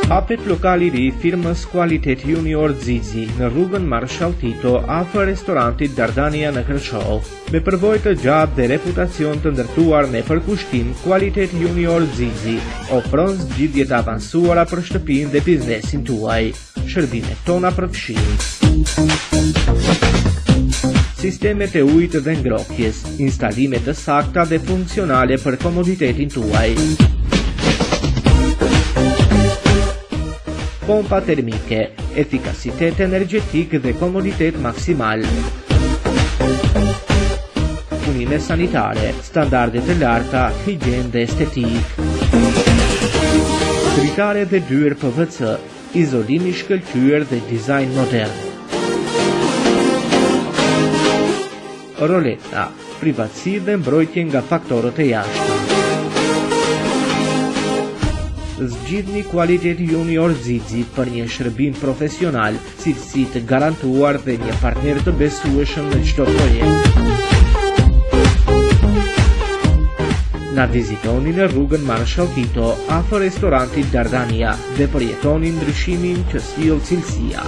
Hapet lokali i ri firmës Qualitet Junior Zizi në rrugën Marshall Tito afër restorantit Dardania në Kërçov. Me përvojë të gjatë dhe reputacion të ndërtuar në përkushtim, Qualitet Junior Zizi ofron zgjidhje të avancuara për shtëpinë dhe biznesin tuaj. Shërbimet tona përfshin sistemet e ujit dhe ngrohtjes, instalime të sakta dhe funksionale për komoditetin tuaj. Pompa termike, efikasitet energjetik dhe komoditet maksimal. Punime sanitare, standarde të larta, higjen dhe estetik. Dritare dhe dyer PVC, izolimi shkëlqyer dhe dizajn modern. Roleta, privatësi dhe mbrojtje nga faktorët e jashtëm. Zgjidhni Qualitet Junior Zizi për një shërbim profesional, cilësi të garantuar dhe një partner të besueshëm në çdo projekt. Na vizitoni në rrugën Marshall Tito, afër restorantit Dardania dhe përjetoni ndryshimin që sjell cilësia.